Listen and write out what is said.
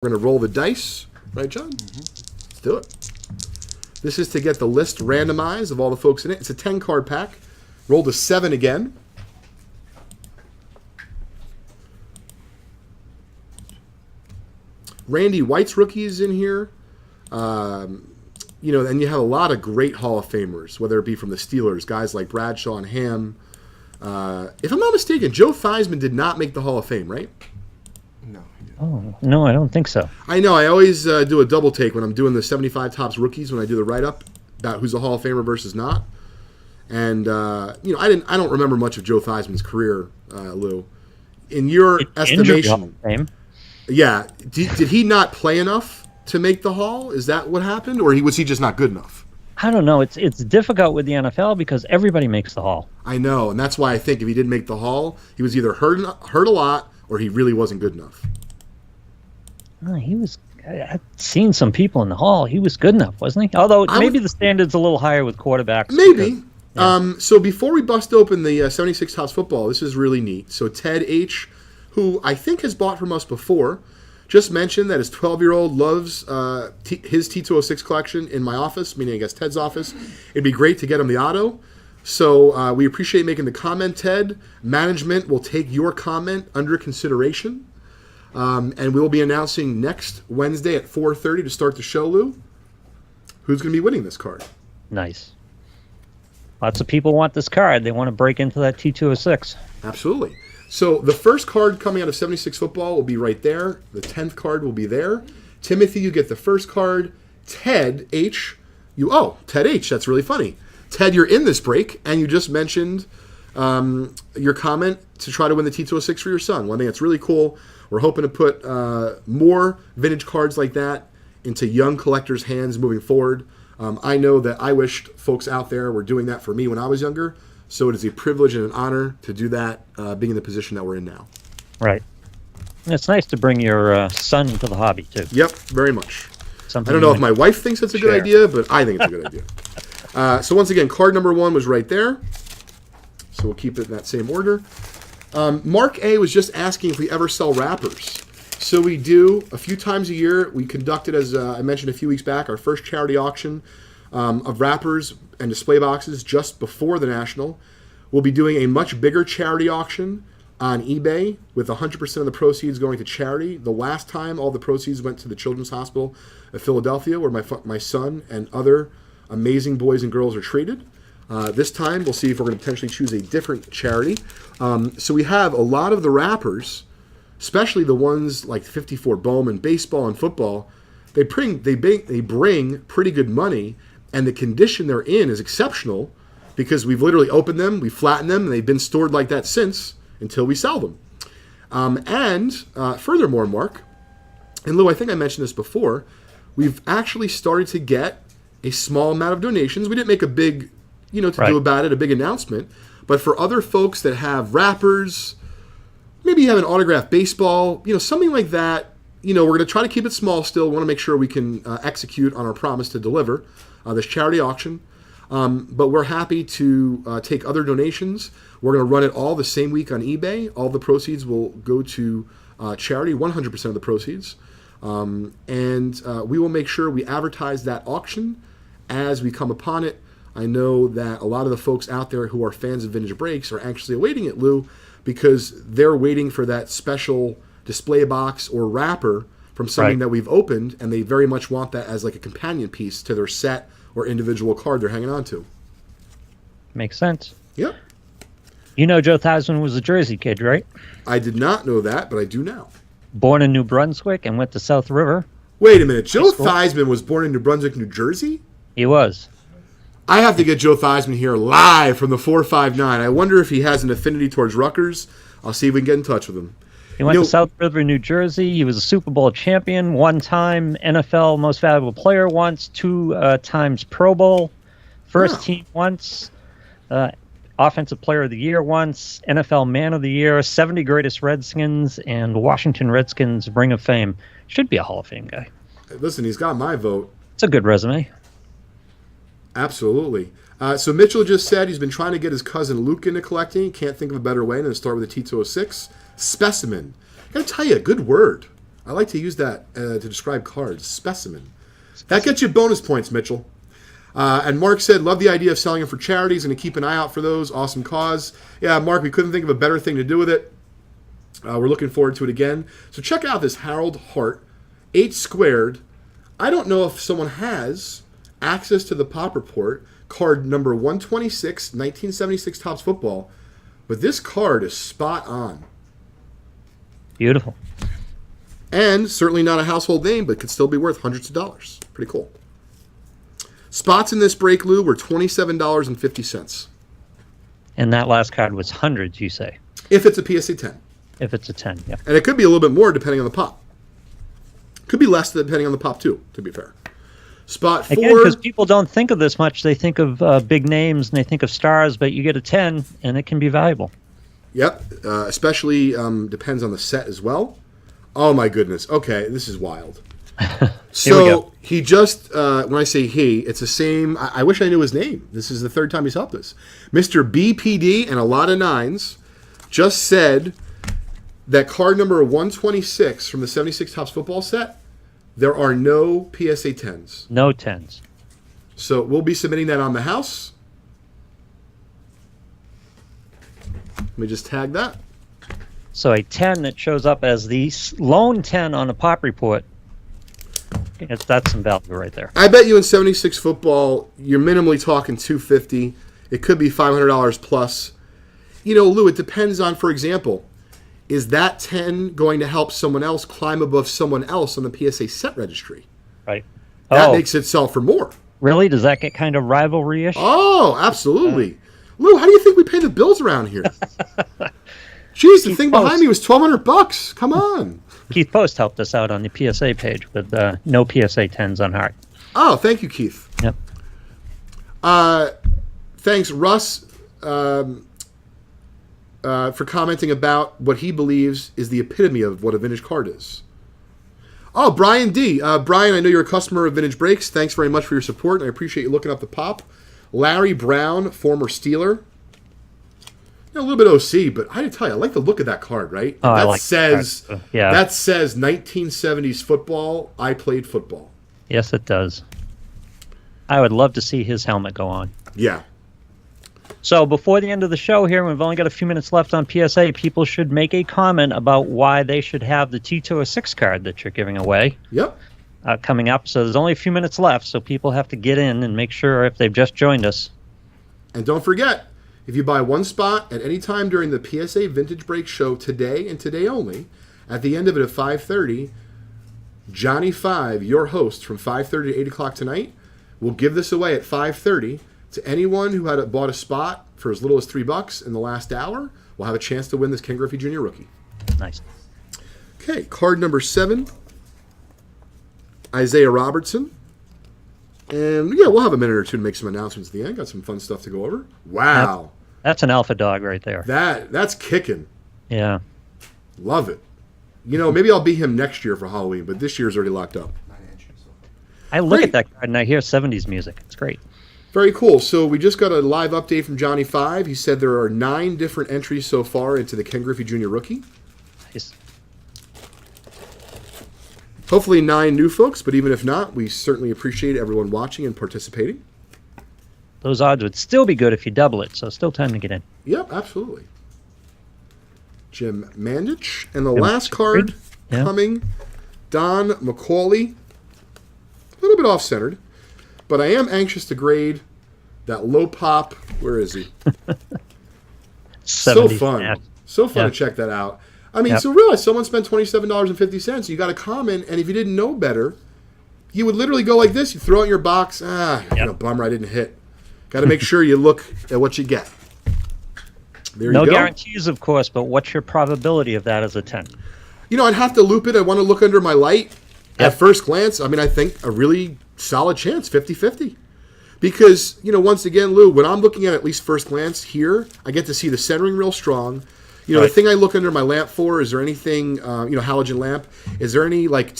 We're going to roll the dice. Right, John? Let's do it. This is to get the list randomized of all the folks in it. It's a 10-card pack. Roll to 7 again. Randy White's rookie is in here. And you have a lot of great Hall of Famers, whether it be from the Steelers, guys like Bradshaw and Ham. If I'm not mistaken, Joe Theismann did not make the Hall of Fame, right? No. Oh, no, I don't think so. I know. I always do a double take when I'm doing the 75 Tops rookies when I do the write-up about who's a Hall of Famer versus not. And, I don't remember much of Joe Theismann's career, Lou. In your estimation, yeah, did he not play enough to make the Hall? Is that what happened? Or was he just not good enough? I don't know. It's difficult with the NFL because everybody makes the Hall. I know, and that's why I think if he didn't make the Hall, he was either hurt a lot or he really wasn't good enough. I've seen some people in the Hall. He was good enough, wasn't he? Although maybe the standard's a little higher with quarterbacks. Maybe. So before we bust open the 76 Tops football, this is really neat. So Ted H., who I think has bought from us before, just mentioned that his 12-year-old loves his T206 collection in my office, meaning I guess Ted's office. It'd be great to get him the auto. So we appreciate making the comment, Ted. Management will take your comment under consideration. And we will be announcing next Wednesday at 4:30 to start the show, Lou, who's going to be winning this card. Nice. Lots of people want this card. They want to break into that T206. Absolutely. So the first card coming out of 76 football will be right there. The 10th card will be there. Timothy, you get the first card. Ted H. Ted H. That's really funny. Ted, you're in this break, and you just mentioned your comment to try to win the T206 for your son. One thing that's really cool. We're hoping to put more vintage cards like that into young collectors' hands moving forward. I know that I wished folks out there were doing that for me when I was younger. So it is a privilege and an honor to do that, being in the position that we're in now. Right. And it's nice to bring your son into the hobby, too. Yep, very much. Something I don't know if my wife thinks it's a good idea, but I think it's a good idea. So once again, card number 1 was right there. So we'll keep it in that same order. Mark A. was just asking if we ever sell wrappers. So we do a few times a year. We conducted, as I mentioned a few weeks back, our first charity auction of wrappers and display boxes just before the National. We'll be doing a much bigger charity auction on eBay with 100% of the proceeds going to charity. The last time, all the proceeds went to the Children's Hospital of Philadelphia, where my son and other amazing boys and girls are treated. This time, we'll see if we're going to potentially choose a different charity. So we have a lot of the wrappers, especially the ones like 54 Bowman, baseball and football. They bring pretty good money, and the condition they're in is exceptional because we've literally opened them, we've flattened them, and they've been stored like that since until we sell them. Furthermore, Mark, and Lou, I think I mentioned this before, we've actually started to get a small amount of donations. We didn't make a big do about it, a big announcement. But for other folks that have wrappers, maybe you have an autographed baseball, something like that, we're going to try to keep it small still. We want to make sure we can execute on our promise to deliver this charity auction. But we're happy to take other donations. We're going to run it all the same week on eBay. All the proceeds will go to charity, 100% of the proceeds. We will make sure we advertise that auction as we come upon it. I know that a lot of the folks out there who are fans of Vintage Breaks are anxiously awaiting it, Lou, because they're waiting for that special display box or wrapper from something that we've opened, and they very much want that as like a companion piece to their set or individual card they're hanging on to. Makes sense. Yep. You know Joe Theismann was a Jersey kid, right? I did not know that, but I do now. Born in New Brunswick and went to South River. Wait a minute. Joe Theismann was born in New Brunswick, New Jersey? He was. I have to get Joe Theismann here live from the 459. I wonder if he has an affinity towards Rutgers. I'll see if we can get in touch with him. He went to South River, New Jersey. He was a Super Bowl champion one time, NFL Most Valuable Player once, 2 times Pro Bowl, first team once, Offensive Player of the Year once, NFL Man of the Year, 70 Greatest Redskins, and Washington Redskins Ring of Fame. Should be a Hall of Fame guy. Listen, he's got my vote. It's a good resume. Absolutely. So Mitchell just said he's been trying to get his cousin Luke into collecting. He can't think of a better way than to start with a T206. Specimen. I gotta tell you, good word. I like to use that to describe cards. Specimen. That gets you bonus points, Mitchell. And Mark said, love the idea of selling them for charities and to keep an eye out for those. Awesome cause. Yeah, Mark, we couldn't think of a better thing to do with it. We're looking forward to it again. So check out this Harold Hart, 8 squared. I don't know if someone has access to the Pop Report, card number 126, 1976 Topps Football, but this card is spot on. Beautiful. And certainly not a household name, but could still be worth hundreds of dollars. Pretty cool. Spots in this break, Lou, were $27.50. And that last card was hundreds, you say? If it's a PSA 10. If it's a 10, yeah. And it could be a little bit more depending on the pop. Could be less depending on the pop, too, to be fair. Spot 4. Again, because people don't think of this much. They think of big names and they think of stars, but you get a 10, and it can be valuable. Yep. Especially depends on the set as well. Oh, my goodness. Okay, this is wild. So he just, when I say he, it's the same. I wish I knew his name. This is the third time he's helped us. Mr. BPD and a lot of nines just said that card number 126 from the 76 Topps Football set, there are no PSA 10s. No 10s. So we'll be submitting that on the house. Let me just tag that. So a 10 that shows up as the lone 10 on a Pop Report, that's some value right there. I bet you in 76 Football, you're minimally talking $250. It could be $500 plus. You know, Lou, it depends on, for example, is that 10 going to help someone else climb above someone else on the PSA set registry? Right. That makes it sell for more. Really? Does that get kind of rivalry-ish? Oh, absolutely. Lou, how do you think we pay the bills around here? Jeez, the thing behind me was $1,200. Come on. Keith Post helped us out on the PSA page with no PSA 10s on Hart. Oh, thank you, Keith. Yep. Thanks, Russ, for commenting about what he believes is the epitome of what a vintage card is. Oh, Brian D. Brian, I know you're a customer of Vintage Breaks. Thanks very much for your support, and I appreciate you looking up the pop. Larry Brown, former Steeler. You know, a little bit OC, but I gotta tell you, I like the look of that card, right? Oh, that I like says that. Yeah. That says 1970s football. I played football. Yes, it does. I would love to see his helmet go on. Yeah. So before the end of the show here, we've only got a few minutes left on PSA, people should make a comment about why they should have the T206 card that you're giving away. Yep. Coming up. So there's only a few minutes left, so people have to get in and make sure if they've just joined us. And don't forget, if you buy one spot at any time during the PSA Vintage Break show today and today only, at the end of it at 5:30, Johnny 5, your host from 5:30 to 8 o'clock tonight, will give this away at 5:30 to anyone who had bought a spot for as little as $3 in the last hour. Will have a chance to win this Ken Griffey Jr. rookie. Nice. Okay, card number 7, Isaiah Robertson. And yeah, we'll have a minute or two to make some announcements at the end. Got some fun stuff to go over. Wow. That's an alpha dog right there. That's kicking. Yeah. Love it. You know, maybe I'll be him next year for Halloween, but this year's already locked up. I look at that card and I hear 70s music. It's great. Very cool. So we just got a live update from Johnny 5. He said there are 9 different entries so far into the Ken Griffey Jr. rookie. Nice. Hopefully 9 new folks, but even if not, we certainly appreciate everyone watching and participating. Those odds would still be good if you double it, so still time to get in. Yep, absolutely. Jim Mandich. And the last card coming, Don McCauley. A little bit off-centered, but I am anxious to grade that low pop. Where is he? So fun. Yeah. So fun to check that out. I mean, so realize someone spent $27.50. You got a comment, and if you didn't know better, you would literally go like this. You throw it in your box. You know, bummer I didn't hit. Got to make sure you look at what you get. There you go. No guarantees, of course, but what's your probability of that as a 10? You know, I'd have to loop it. I want to look under my light. At first glance, I mean, I think a really solid chance, 50-50. Because, you know, once again, Lou, when I'm looking at least first glance here, I get to see the centering real strong. You know, the thing I look under my lamp for, is there anything, halogen lamp, is there any, like,